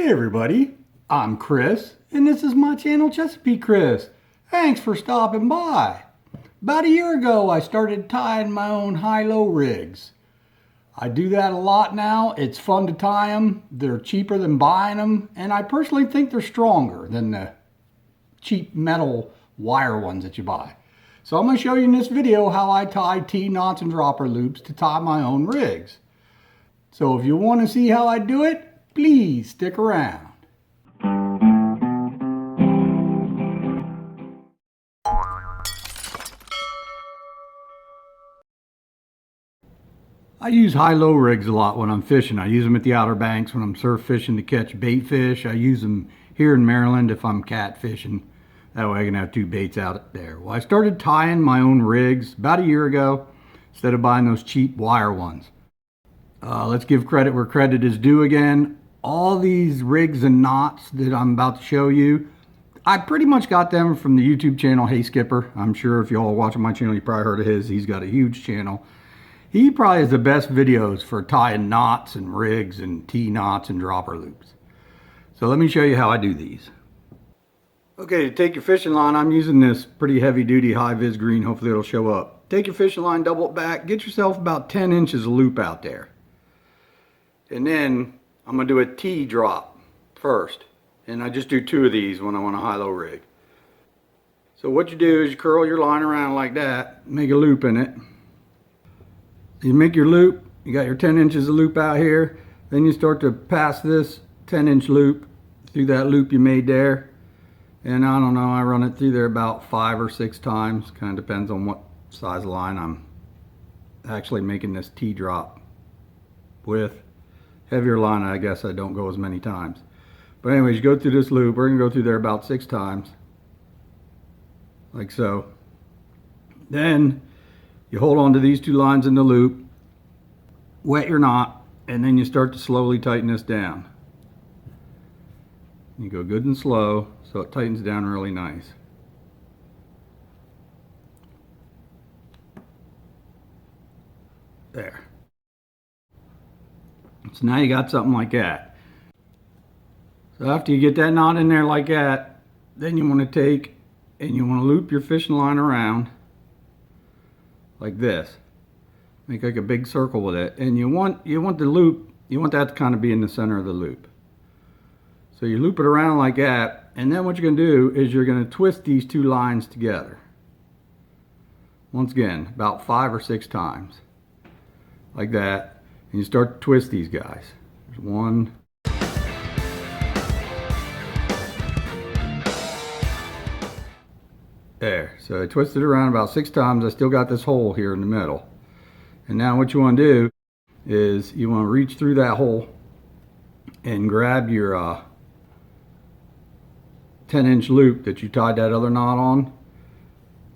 Hey everybody, I'm Chris, and this is my channel Chesapeake Chris. Thanks for stopping by. About a year ago, I started tying my own high-low rigs. I do that a lot now. It's fun to tie them. They're cheaper than buying them, and I personally think they're stronger than the cheap metal wire ones that you buy. So I'm going to show you in this video how I tie T-knots and dropper loops to tie my own rigs. So if you want to see how I do it, please stick around. I use high-low rigs a lot when I'm fishing. I use them at the Outer Banks when I'm surf fishing to catch bait fish. I use them here in Maryland if I'm catfishing. That way I can have two baits out there. Well, I started tying my own rigs about a year ago instead of buying those cheap wire ones. Let's give credit where credit is due again. All these rigs and knots that I'm about to show you, I pretty much got them from the YouTube channel Hey Skipper. I'm sure if you all are watching my channel, you probably heard of his. He's got a huge channel. He probably has the best videos for tying knots and rigs and T-knots and dropper loops. So let me show you how I do these. Okay, to take your fishing line, I'm using this pretty heavy duty high-vis green. Hopefully it'll show up. Take your fishing line, double it back, get yourself about 10 inches of loop out there. And then I'm going to do a T-drop first. And I just do 2 of these when I want a high-low rig. So what you do is you curl your line around like that, make a loop in it. You make your loop, you got your 10 inches of loop out here, then you start to pass this 10-inch loop through that loop you made there. And I don't know, I run it through there about 5 or 6 times. Kind of depends on what size of line I'm actually making this T-drop with. Heavier line, I guess I don't go as many times. But anyways, you go through this loop. We're going to go through there about 6 times. Like so. Then you hold on to these 2 lines in the loop, wet your knot, and then you start to slowly tighten this down. You go good and slow so it tightens down really nice. There. So now you got something like that. So after you get that knot in there like that, then you want to take and you want to loop your fishing line around like this. Make like a big circle with it. And you want the loop, you want that to kind of be in the center of the loop. So you loop it around like that, and then what you're going to do is you're going to twist these 2 lines together. Once again, about 5 or 6 times. Like that. And you start to twist these guys. There's 1. There. So I twisted it around about 6 times. I still got this hole here in the middle. And now what you want to do is you want to reach through that hole and grab your 10-inch loop that you tied that other knot on.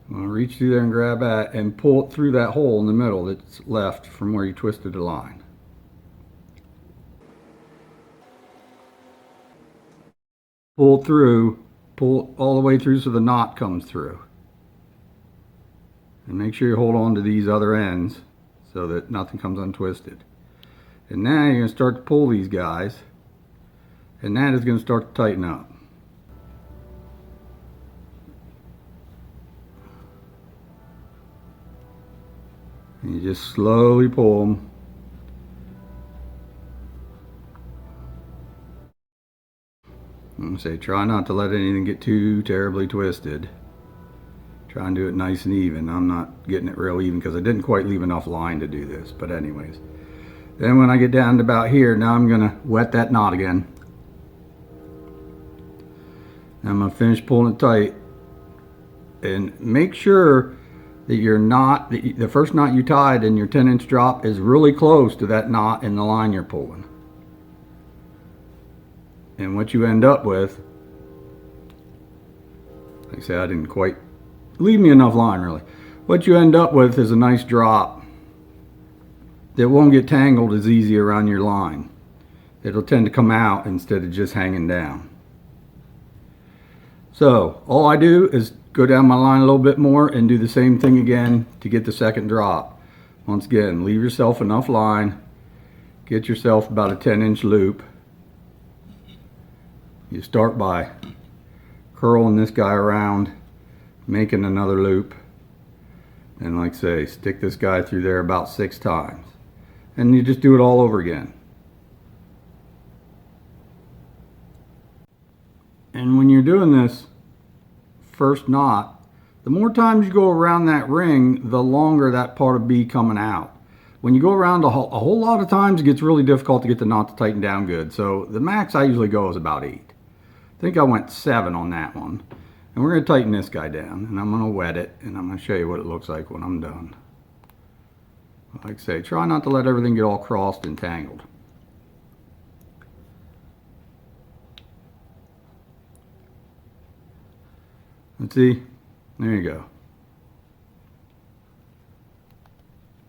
I'm going to reach through there and grab that and pull it through that hole in the middle that's left from where you twisted the line. Pull through, pull all the way through so the knot comes through. And make sure you hold on to these other ends so that nothing comes untwisted. And now you're going to start to pull these guys, and that is going to start to tighten up. And you just slowly pull them. I'm going to say try not to let anything get too terribly twisted. Try and do it nice and even. I'm not getting it real even because I didn't quite leave enough line to do this. But anyways. Then when I get down to about here, now I'm going to wet that knot again. And I'm going to finish pulling it tight. And make sure that your knot, the first knot you tied in your 10-inch drop is really close to that knot in the line you're pulling. And what you end up with, like I said, I didn't quite leave me enough line really. What you end up with is a nice drop that won't get tangled as easy around your line. It'll tend to come out instead of just hanging down. So all I do is go down my line a little bit more and do the same thing again to get the second drop. Once again, leave yourself enough line, get yourself about a 10-inch loop, You start by curling this guy around, making another loop, and like I say, stick this guy through there about 6 times. And you just do it all over again. And when you're doing this first knot, the more times you go around that ring, the longer that part will be coming out. When you go around a whole lot of times, it gets really difficult to get the knot to tighten down good. So the max I usually go is about 8. I think I went 7 on that one. And we're going to tighten this guy down, and I'm going to wet it, and I'm going to show you what it looks like when I'm done. Like I say, try not to let everything get all crossed and tangled. Let's see. There you go.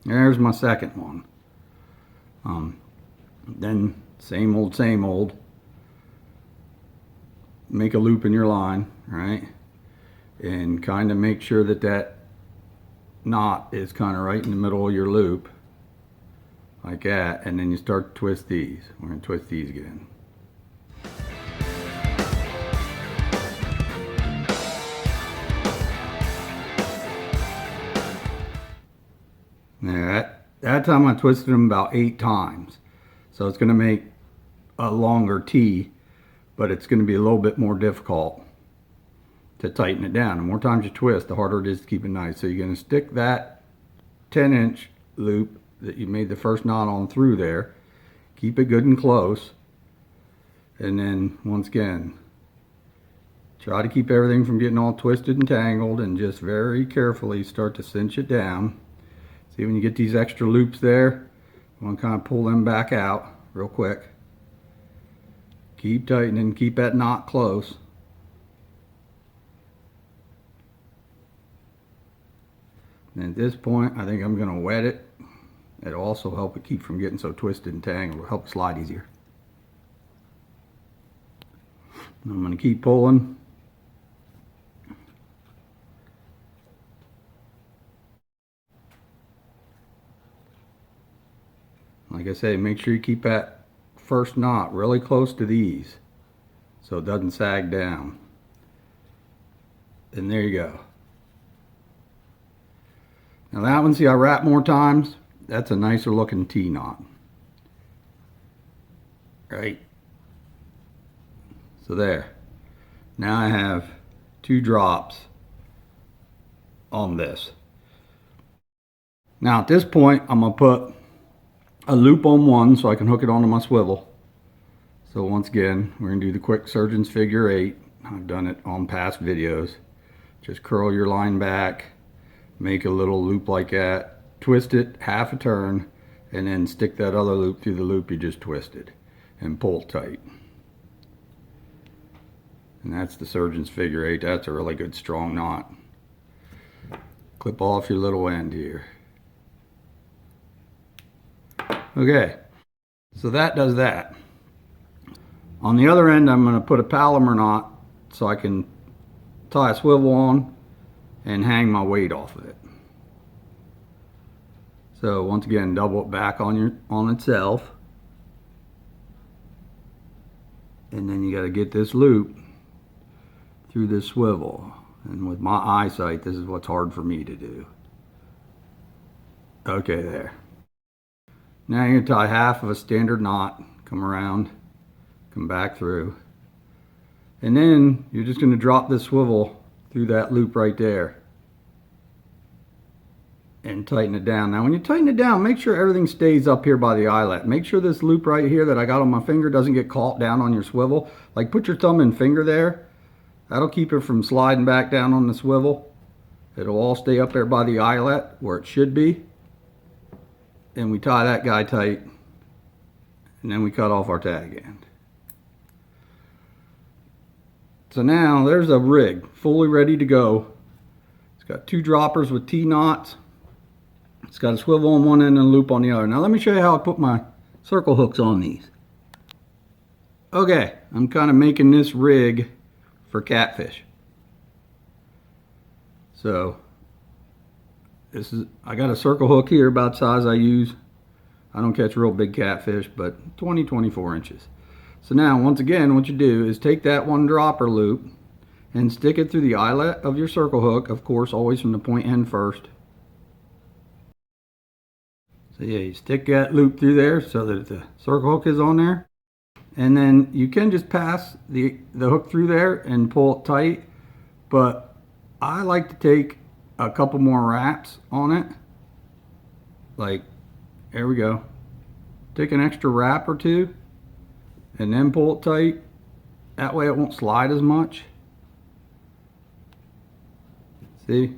There's my second one. Then same old, same old. Make a loop in your line, right? And kind of make sure that that knot is kind of right in the middle of your loop, like that. And then you start to twist these. We're going to twist these again. Now that time I twisted them about 8 times. So it's going to make a longer T, but it's going to be a little bit more difficult to tighten it down. The more times you twist, the harder it is to keep it nice. So you're going to stick that 10-inch loop that you made the first knot on through there. Keep it good and close. And then once again, try to keep everything from getting all twisted and tangled, and just very carefully start to cinch it down. See, when you get these extra loops there, you want to kind of pull them back out real quick. Keep tightening, keep that knot close. And at this point, I think I'm going to wet it. It'll also help it keep from getting so twisted and tangled. It'll help it slide easier. And I'm going to keep pulling. Like I say, make sure you keep that first knot really close to these so it doesn't sag down. And there you go. Now that one, see, I wrap more times. That's a nicer looking T knot. Right? So there. Now I have 2 drops on this. Now at this point, I'm going to put a loop on one so I can hook it onto my swivel. So once again, we're going to do the quick surgeon's figure 8. I've done it on past videos. Just curl your line back, make a little loop like that, twist it half a turn, and then stick that other loop through the loop you just twisted and pull tight. And that's the surgeon's figure 8. That's a really good strong knot. Clip off your little end here. Okay, so that does that. On the other end, I'm going to put a Palomar knot so I can tie a swivel on and hang my weight off of it. So once again, double it back on itself, and then you got to get this loop through this swivel. And with my eyesight, this is what's hard for me to do. Okay, there. Now you're going to tie half of a standard knot, come around, come back through, and then you're just going to drop this swivel through that loop right there and tighten it down. Now when you tighten it down, make sure everything stays up here by the eyelet. Make sure this loop right here that I got on my finger doesn't get caught down on your swivel. Like, put your thumb and finger there. That'll keep it from sliding back down on the swivel. It'll all stay up there by the eyelet where it should be. And we tie that guy tight, and then we cut off our tag end. So now there's a rig fully ready to go. It's got 2 droppers with T-knots. It's got a swivel on one end and a loop on the other. Now let me show you how I put my circle hooks on these. Okay, I'm kind of making this rig for catfish. So I got a circle hook here about the size I use. I don't catch real big catfish, but 20-24 inches. So now, once again, what you do is take that one dropper loop and stick it through the eyelet of your circle hook, of course, always from the point end first. So yeah, you stick that loop through there so that the circle hook is on there. And then you can just pass the hook through there and pull it tight. But I like to take a couple more wraps on it. Like, there we go. Take an extra wrap or two and then pull it tight. That way it won't slide as much. See?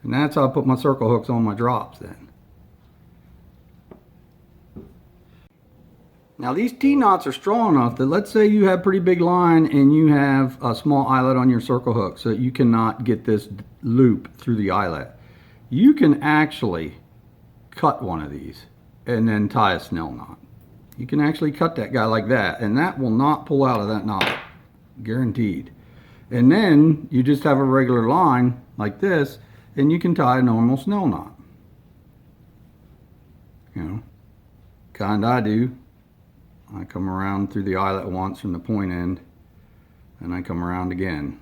And that's how I put my circle hooks on my drops then. Now these T-knots are strong enough that, let's say you have pretty big line and you have a small eyelet on your circle hook so that you cannot get this loop through the eyelet. You can actually cut one of these and then tie a snell knot. You can actually cut that guy like that, and that will not pull out of that knot, guaranteed. And then you just have a regular line like this, and you can tie a normal snell knot. You know, kind I do. I come around through the eyelet once from the point end, and I come around again.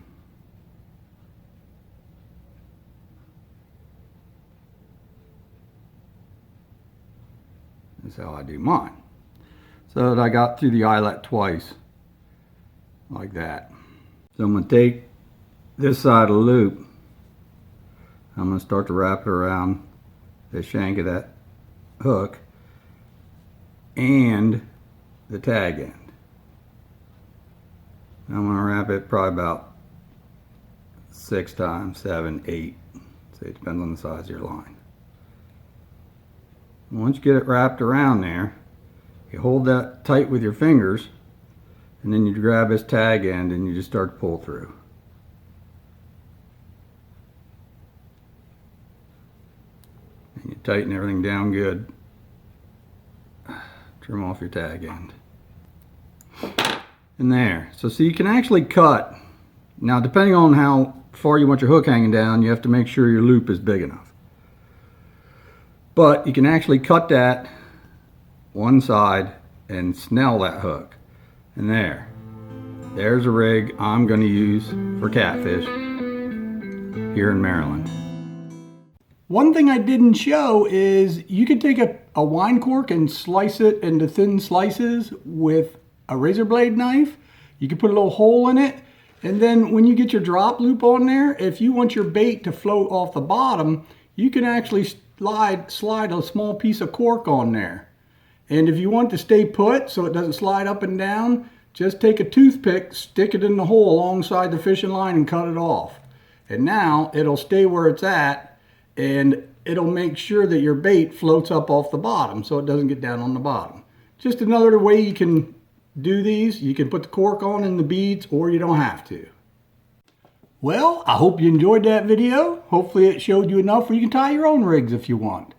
That's how I do mine. So that I got through the eyelet twice, like that. So I'm going to take this side of the loop, I'm going to start to wrap it around the shank of that hook and the tag end. I'm going to wrap it probably about 6 times, 7, 8. So it depends on the size of your line. Once you get it wrapped around there, you hold that tight with your fingers, and then you grab this tag end and you just start to pull through. And you tighten everything down good. Trim off your tag end. And there. So see, you can actually cut. Now, depending on how far you want your hook hanging down, you have to make sure your loop is big enough. But you can actually cut that one side and snell that hook. And there's a rig I'm going to use for catfish here in Maryland. One thing I didn't show is you can take a wine cork and slice it into thin slices with a razor blade knife. You can put a little hole in it, and then when you get your drop loop on there, if you want your bait to float off the bottom, you can actually slide a small piece of cork on there. And if you want to stay put so it doesn't slide up and down, just take a toothpick, stick it in the hole alongside the fishing line and cut it off. And now it'll stay where it's at, and it'll make sure that your bait floats up off the bottom so it doesn't get down on the bottom. Just another way you can do these. You can put the cork on in the beads, or you don't have to. Well, I hope you enjoyed that video. Hopefully it showed you enough where you can tie your own rigs if you want.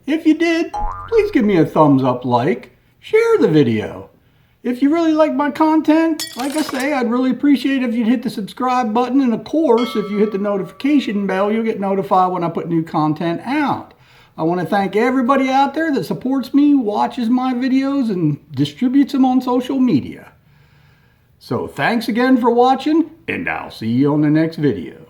If you did, please give me a thumbs up, share the video. If you really like my content, like I say, I'd really appreciate it if you'd hit the subscribe button, and of course, if you hit the notification bell, you'll get notified when I put new content out. I want to thank everybody out there that supports me, watches my videos, and distributes them on social media. So thanks again for watching, and I'll see you on the next video.